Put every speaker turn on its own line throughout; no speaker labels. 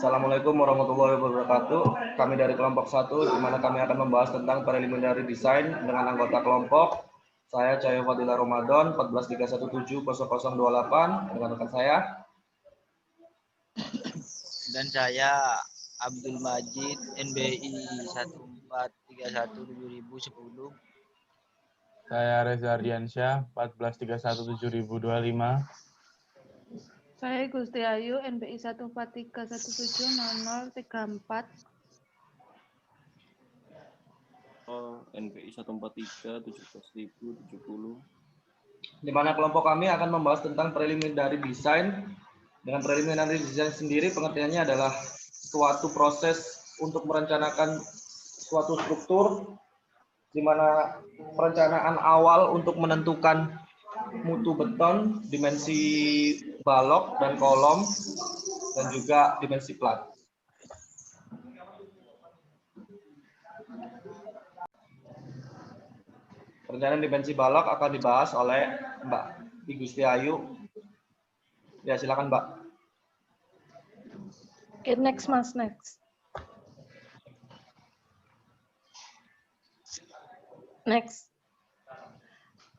Assalamualaikum warahmatullahi wabarakatuh. Kami dari kelompok 1, di mana kami akan membahas tentang preliminary design dengan anggota kelompok. Saya Cahyo Fadila Ramadan, 143170028 dengan rekan saya.
Dan saya Abdul Majid, NBI 1431710.
Saya Reza Ardiansyah, 1431725.
Saya Gusti Ayu, NBI 143170034.
NBI 1431770.
Di mana kelompok kami akan membahas tentang preliminary design. Dengan preliminary design sendiri pengertiannya adalah suatu proses untuk merencanakan suatu struktur, di mana perencanaan awal untuk menentukan mutu beton, dimensi balok dan kolom, dan juga dimensi plat. Perencanaan dimensi balok akan dibahas oleh Mbak Gusti Ayu. Ya, silakan Mbak.
Oke, next Mas, next. Next.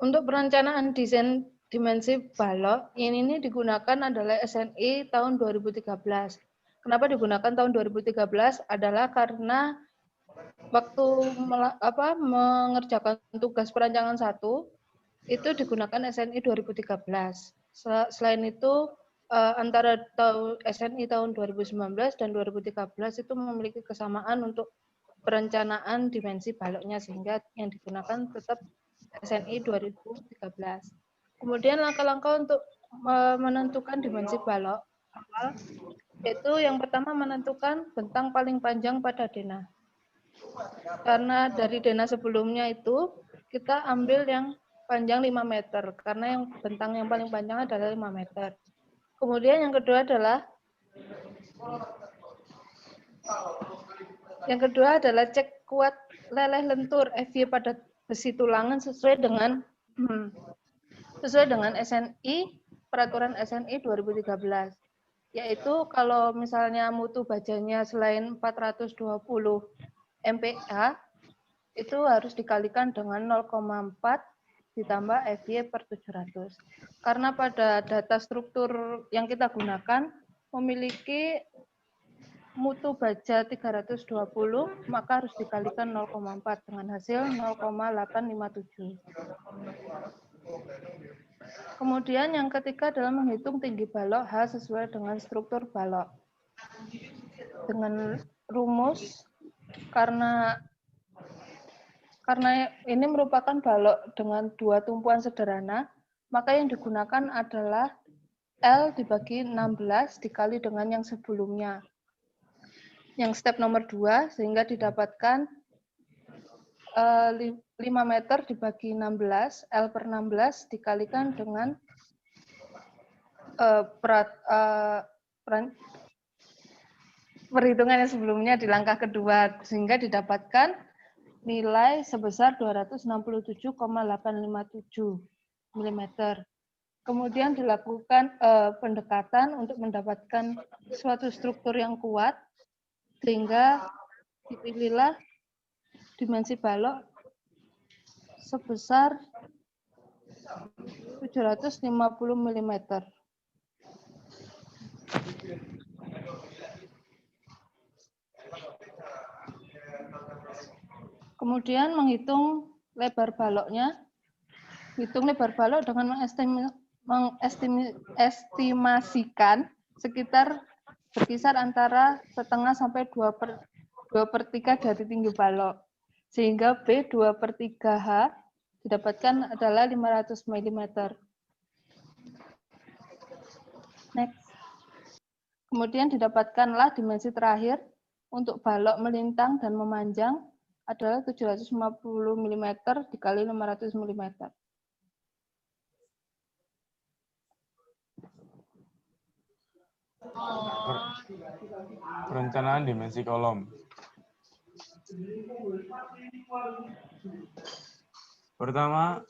Untuk perencanaan desain dimensi balok, ini digunakan adalah SNI tahun 2013. Kenapa digunakan tahun 2013? Adalah karena waktu mengerjakan tugas perancangan 1, itu digunakan SNI 2013. Selain itu, antara SNI tahun 2019 dan 2013 itu memiliki kesamaan untuk perencanaan dimensi baloknya, sehingga yang digunakan tetap SNI 2013. Kemudian langkah-langkah untuk menentukan dimensi balok awal, yaitu yang pertama menentukan bentang paling panjang pada denah. Karena dari denah sebelumnya itu kita ambil yang panjang 5 meter, karena yang bentang yang paling panjang adalah 5 meter. Kemudian yang kedua adalah cek kuat leleh lentur FY pada besi tulangan sesuai dengan SNI, peraturan SNI 2013. Yaitu kalau misalnya mutu bajanya selain 420 MPa, itu harus dikalikan dengan 0,4 ditambah FY per 700. Karena pada data struktur yang kita gunakan memiliki mutu baja 320, maka harus dikalikan 0,4 dengan hasil 0,857. Kemudian yang ketiga adalah menghitung tinggi balok H sesuai dengan struktur balok. Dengan rumus, karena ini merupakan balok dengan 2 tumpuan sederhana, maka yang digunakan adalah L dibagi 16 dikali dengan yang sebelumnya. Yang step nomor 2, sehingga didapatkan 5 meter dibagi 16, L per 16 dikalikan dengan perhitungan yang sebelumnya di langkah kedua, sehingga didapatkan nilai sebesar 267,857 mm. Kemudian dilakukan pendekatan untuk mendapatkan suatu struktur yang kuat, sehingga dipilihlah dimensi balok sebesar 750 mm. Kemudian menghitung lebar baloknya. Hitung lebar balok dengan mengestimasikan sekitar berkisar antara setengah sampai 2/3 dari tinggi balok. Sehingga B 2/3H didapatkan adalah 500 mm. Next. Kemudian didapatkanlah dimensi terakhir untuk balok melintang dan memanjang adalah 750 mm dikali 500 mm.
Perencanaan dimensi kolom. Pertama,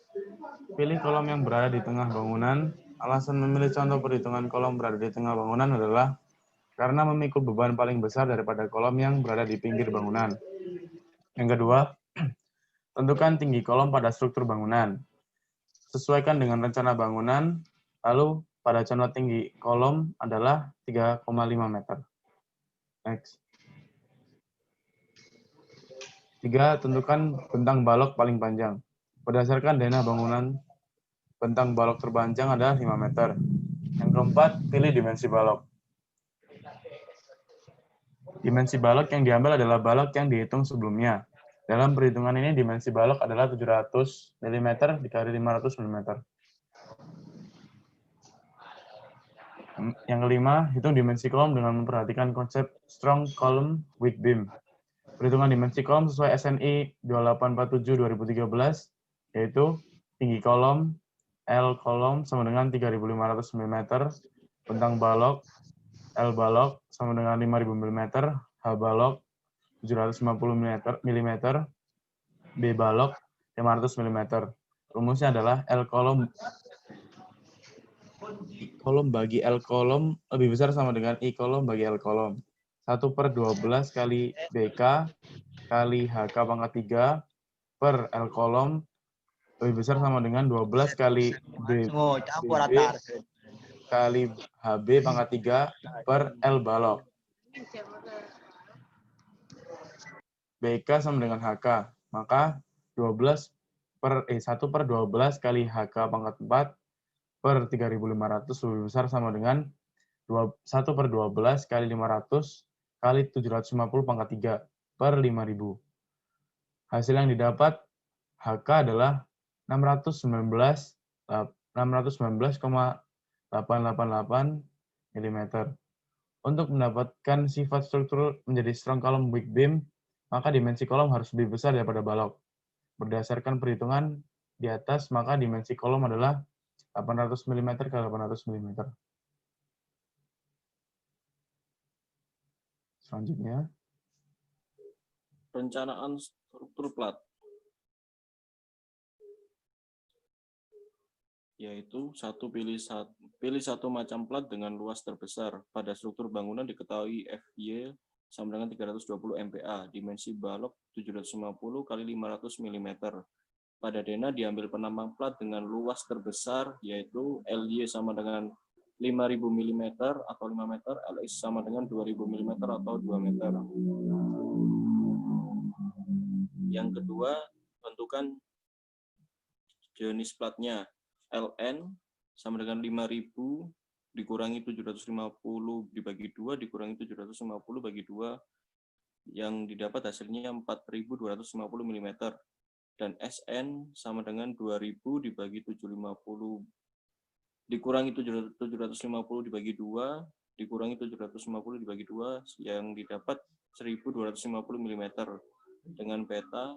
pilih kolom yang berada di tengah bangunan. Alasan memilih contoh perhitungan kolom berada di tengah bangunan adalah karena memikul beban paling besar daripada kolom yang berada di pinggir bangunan. Yang kedua, tentukan tinggi kolom pada struktur bangunan. Sesuaikan dengan rencana bangunan, lalu pada contoh tinggi kolom adalah 3,5 meter. Next. 3. Tentukan bentang balok paling panjang. Berdasarkan dana bangunan, bentang balok terpanjang adalah 5 meter. Yang keempat, pilih dimensi balok. Dimensi balok yang diambil adalah balok yang dihitung sebelumnya. Dalam perhitungan ini, dimensi balok adalah 700 mm dikali 500 mm. Yang kelima, hitung dimensi kolom dengan memperhatikan konsep strong column weak beam. Perhitungan dimensi kolom sesuai SNI 2847-2013, yaitu tinggi kolom L kolom sama dengan 3.500 mm, bentang balok L balok sama dengan 5.000 mm, H balok 750 mm, B balok 500 mm. Rumusnya adalah L kolom bagi L kolom lebih besar sama dengan I kolom bagi L kolom. 1/12 kali BK kali HK pangkat 3 per L kolom lebih besar sama dengan 12 kali BB kali HB pangkat 3 per L balok. BK sama dengan HK. Maka 1/12 kali HK pangkat 4 per 3.500 lebih besar sama dengan 1/12 kali 500 kali 750 pangkat 3 per 5.000. Hasil yang didapat HK adalah 619,888 mm. Untuk mendapatkan sifat struktur menjadi strong column weak beam, maka dimensi kolom harus lebih besar daripada balok. Berdasarkan perhitungan di atas, maka dimensi kolom adalah 800 mm ke 800 mm. Selanjutnya,
perencanaan struktur plat, yaitu pilih satu macam plat dengan luas terbesar. Pada struktur bangunan diketahui FY sama dengan 320 MPa, dimensi balok 750 kali 500 mm. Pada denah diambil penambang plat dengan luas terbesar, yaitu LY sama dengan 5.000 mm atau 5 meter, LX sama dengan 2.000 mm atau 2 meter. Yang kedua, tentukan jenis platnya. LN sama dengan 5.000 dikurangi 750 dibagi 2 dikurangi 750 bagi 2, yang didapat hasilnya 4.250 mm. Dan SN sama dengan 2.000 dibagi 750 dikurangi 750 dibagi 2 dikurangi 750 dibagi 2, yang didapat 1.250 mm. Dengan peta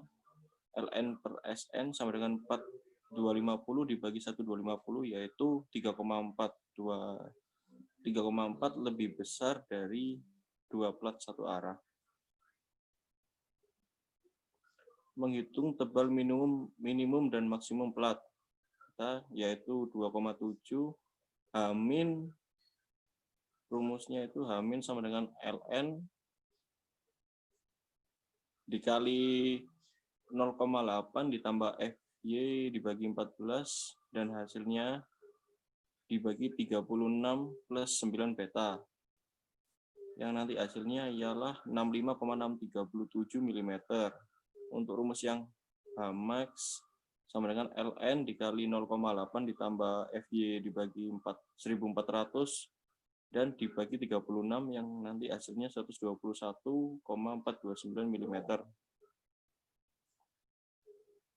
LN per SN sama dengan 4.250 dibagi 1.250, yaitu 3,4 lebih besar dari 2 plat satu arah. Menghitung tebal minimum dan maksimum plat, yaitu 2,7 H-, rumusnya itu H- sama dengan LN dikali 0,8 ditambah FY dibagi 14, dan hasilnya dibagi 36 plus 9 beta, yang nanti hasilnya ialah 65,637 mm. Untuk rumus yang Hmax sama dengan LN dikali 0,8 ditambah FY dibagi 1.400 dan dibagi 36, yang nanti hasilnya 121,429 mm.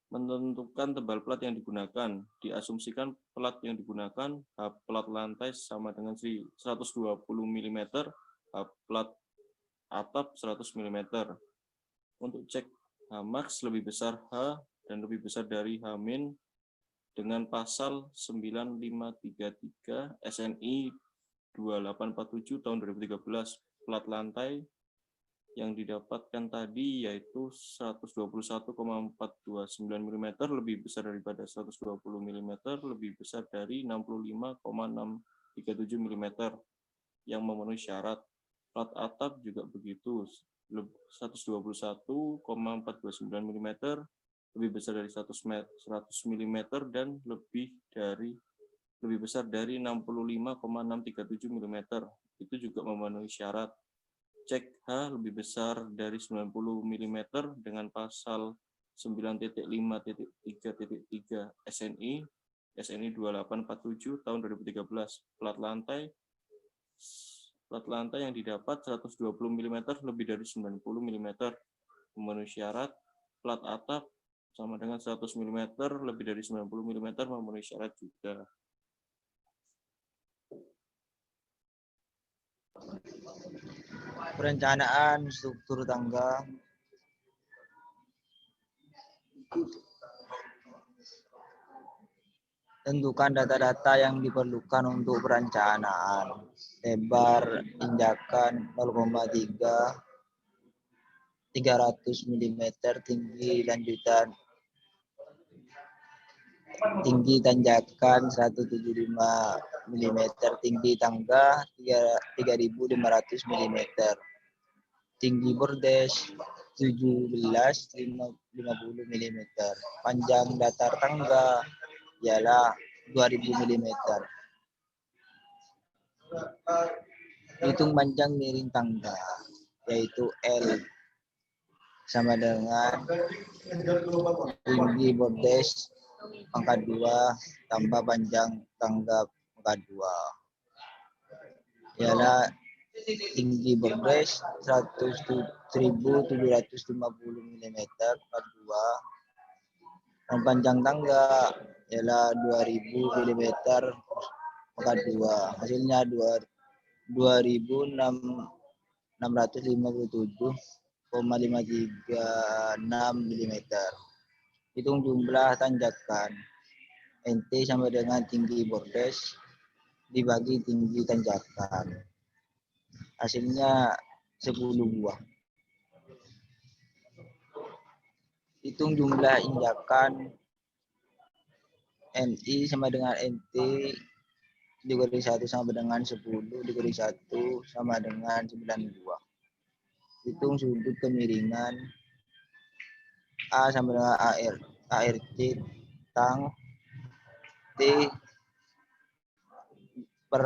Menentukan tebal plat yang digunakan. Diasumsikan plat yang digunakan plat lantai sama dengan 120 mm, plat atap 100 mm. Untuk cek Hmax lebih besar H dan lebih besar dari H- dengan pasal 9533 SNI 2847 tahun 2013, plat lantai yang didapatkan tadi yaitu 121,429 mm lebih besar daripada 120 mm lebih besar dari 65,637 mm yang memenuhi syarat. Plat atap juga begitu, 121,429 mm, lebih besar dari 100 mm dan lebih besar dari 65,637 mm. Itu juga memenuhi syarat. Cek H lebih besar dari 90 mm dengan pasal 9.5.3.3 SNI 2847 tahun 2013. Plat lantai yang didapat 120 mm lebih dari 90 mm memenuhi syarat. Plat atap sama dengan 100 mm lebih dari 90 mm memenuhi syarat juga.
Perencanaan struktur tangga. Tentukan data-data yang diperlukan untuk perencanaan. Lebar injakan 0,3 300 mm, tinggi tanjakan 175 mm, tinggi tangga 3500 mm, tinggi bordes 1750 mm, panjang datar tangga ialah 2000 mm. Hitung panjang miring tangga, yaitu L sama dengan tinggi bordes pangkat 2 tambah panjang tangga pangkat 2. Ialah tinggi bordes 1750 mm pangkat 2 dan panjang tangga ialah 2000 mm pangkat 2. Hasilnya 2657,536 mm. Hitung jumlah tanjakan. NT sama dengan tinggi bordes dibagi tinggi tanjakan. Hasilnya 10 buah. Hitung jumlah injakan. NI sama dengan NT dikali 1 sama dengan 10, dikali 1 sama dengan 9 buah. Hitung sudut kemiringan. A sama dengan ARC tang T per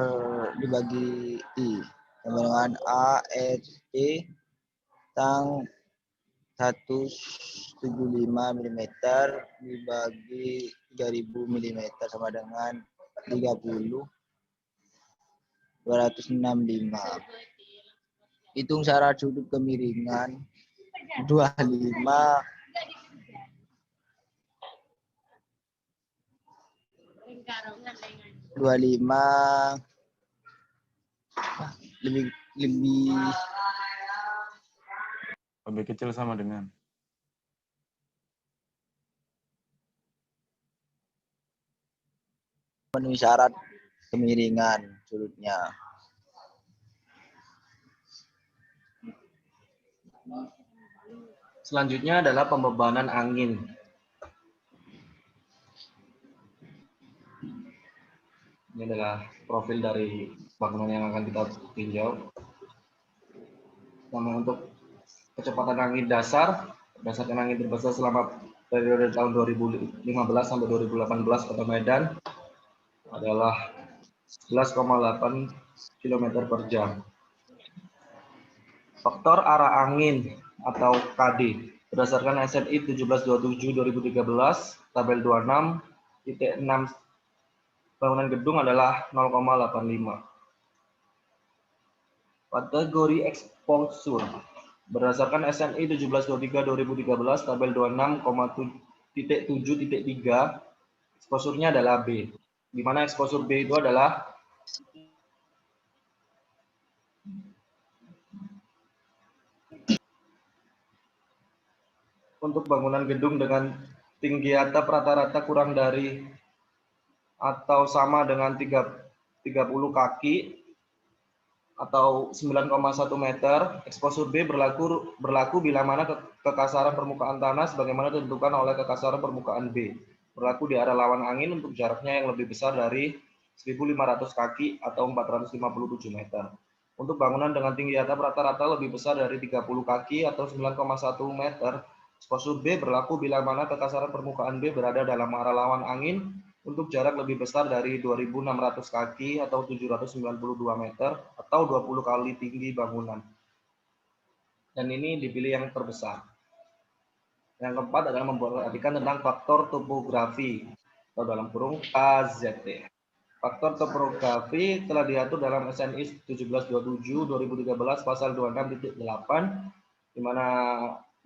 dibagi I sama dengan ARC tang 175 mm dibagi 3000 mm sama dengan 30 265. Hitung syarat sudut kemiringan 25
Lebih kecil sama dengan.
memenuhi syarat kemiringan sudutnya.
Selanjutnya adalah pembebanan angin. Ini adalah profil dari bangunan yang akan kita tinjau. Sama untuk kecepatan angin dasar, berdasarkan angin terbesar selama periode tahun 2015 sampai 2018 Kota Medan adalah 11,8 km per jam. Faktor arah angin atau KD berdasarkan SNI 1727/2013 tabel 26.6 bangunan gedung adalah 0,85. Kategori exposure berdasarkan SNI 1723/2013 tabel 26.7.3 exposure-nya adalah B, di mana exposure B itu adalah untuk bangunan gedung dengan tinggi atap rata-rata kurang dari atau sama dengan 30 kaki atau 9,1 meter. Exposure B berlaku bila mana kekasaran permukaan tanah sebagaimana ditentukan oleh kekasaran permukaan B. Berlaku di arah lawan angin untuk jaraknya yang lebih besar dari 1.500 kaki atau 457 meter. Untuk bangunan dengan tinggi atap rata-rata lebih besar dari 30 kaki atau 9,1 meter, eksposur B berlaku bila mana kekasaran permukaan B berada dalam arah lawan angin untuk jarak lebih besar dari 2.600 kaki atau 792 meter atau 20 kali tinggi bangunan. Dan ini dipilih yang terbesar. Yang keempat adalah memperhatikan tentang faktor topografi atau dalam kurung KZT. Faktor topografi telah diatur dalam SNI 1727/2013 pasal 26.8, di mana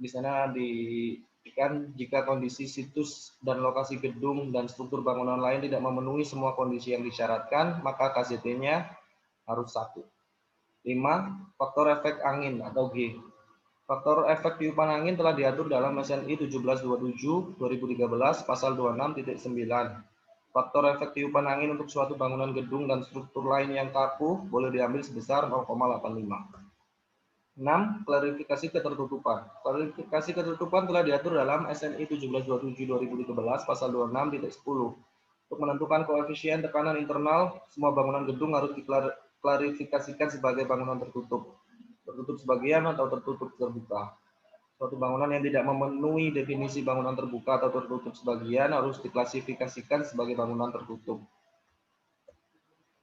di sana diberikan jika kondisi situs dan lokasi gedung dan struktur bangunan lain tidak memenuhi semua kondisi yang disyaratkan, maka KZT-nya harus 1. 5. Faktor efek angin atau G. Faktor efek tiupan angin telah diatur dalam SNI 1727/2013 pasal 26.9. Faktor efek tiupan angin untuk suatu bangunan gedung dan struktur lain yang kaku boleh diambil sebesar 0,85. 6. Klarifikasi ketertutupan. Klarifikasi ketertutupan telah diatur dalam SNI 1727/2013 pasal 26.10. Untuk menentukan koefisien tekanan internal, semua bangunan gedung harus diklarifikasikan sebagai bangunan tertutup sebagian atau tertutup terbuka. Suatu bangunan yang tidak memenuhi definisi bangunan terbuka atau tertutup sebagian harus diklasifikasikan sebagai bangunan tertutup.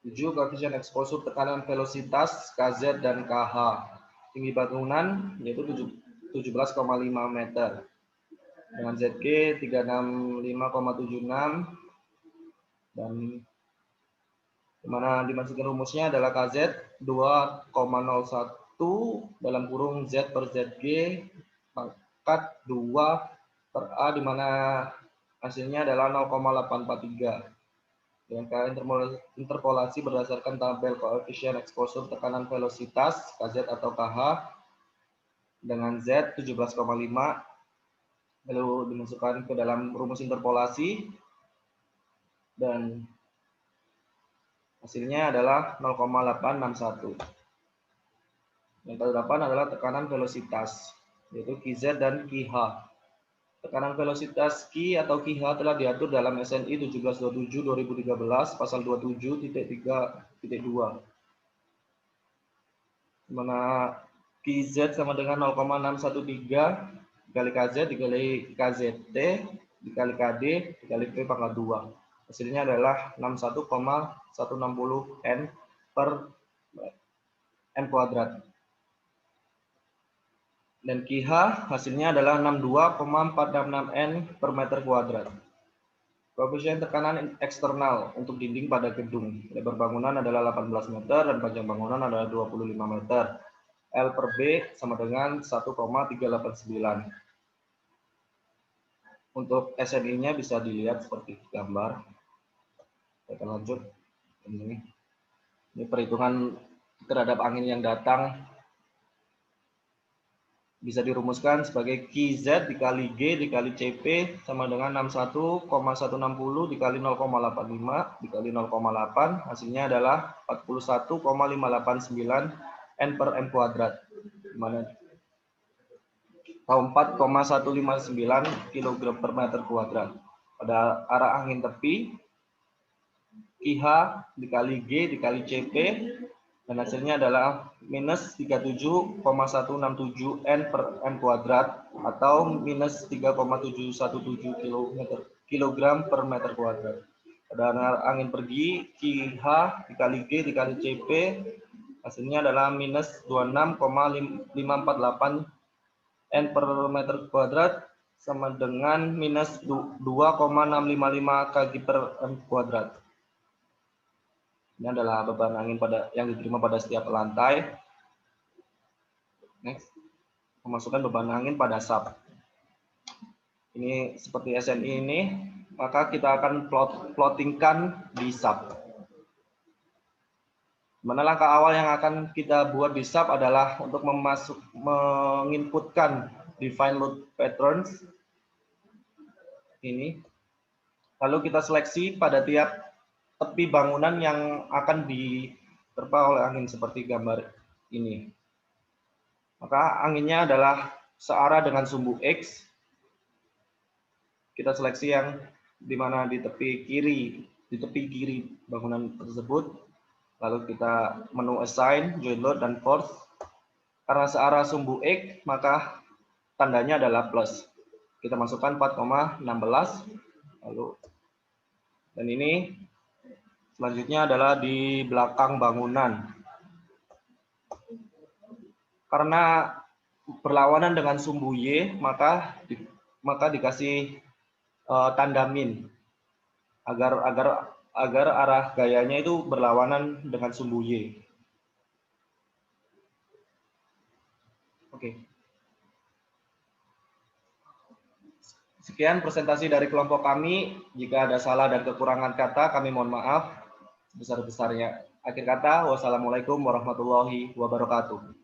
7. Koefisien eksposur tekanan velositas KZ dan KH. Tinggi bangunan yaitu 17,5 meter. Dengan ZG 365,76 dan dimana dimasukkan rumusnya adalah KZ 2,01 dalam kurung Z per ZG pangkat 2 per A, di mana hasilnya adalah 0,843. Dengan interpolasi berdasarkan tabel koefisien eksposur tekanan velositas KZ atau KH dengan Z 17,5, lalu dimasukkan ke dalam rumus interpolasi dan hasilnya adalah 0,861. Yang ke-8 adalah tekanan velositas, yaitu QZ dan QH. Tekanan velositas Q atau QH telah diatur dalam SNI 1727/2013 pasal 27.3.2, di mana QZ sama dengan 0,613 dikali KZ dikali KZT dikali KD dikali P pangkat 2. Hasilnya adalah 61,160 N per N kuadrat. Dan QH hasilnya adalah 62,466 N per meter kuadrat. Koefisien tekanan eksternal untuk dinding pada gedung. Lebar bangunan adalah 18 meter dan panjang bangunan adalah 25 meter. L per B sama dengan 1,389. Untuk SNI-nya bisa dilihat seperti gambar. Kita lanjut. Ini perhitungan terhadap angin yang datang bisa dirumuskan sebagai QZ dikali G dikali CP sama dengan 61,160 dikali 0,85 dikali 0,8, hasilnya adalah 41,589 N per M kuadrat, dimana 4,159 kg per meter kuadrat. Pada arah angin tepi, QH dikali G dikali CP, dan hasilnya adalah minus 37,167 N per M kuadrat atau minus 3,717 kg per meter kuadrat. Pada angin pergi, QH dikali G dikali CP, hasilnya adalah minus 26,548 N per meter kuadrat sama dengan minus 2,655 kg per M kuadrat. Ini adalah beban angin yang diterima pada setiap lantai. Next, memasukkan beban angin pada sub. Ini seperti SNI ini, maka kita akan plottingkan di sub. Mana langkah awal yang akan kita buat di sub adalah untuk menginputkan define load patterns ini. Lalu kita seleksi pada tiap tepi bangunan yang akan diterpa oleh angin seperti gambar ini. Maka anginnya adalah searah dengan sumbu X. Kita seleksi yang di mana di tepi kiri bangunan tersebut. Lalu kita menu assign, join load, dan force. Karena searah sumbu X, maka tandanya adalah plus. Kita masukkan 4,16. Lalu, dan ini selanjutnya adalah di belakang bangunan. Karena berlawanan dengan sumbu Y, maka dikasih tanda min agar arah gayanya itu berlawanan dengan sumbu Y. Oke. Sekian presentasi dari kelompok kami. Jika ada salah dan kekurangan kata, kami mohon maaf sebesar-besarnya. Akhir kata, wassalamualaikum warahmatullahi wabarakatuh.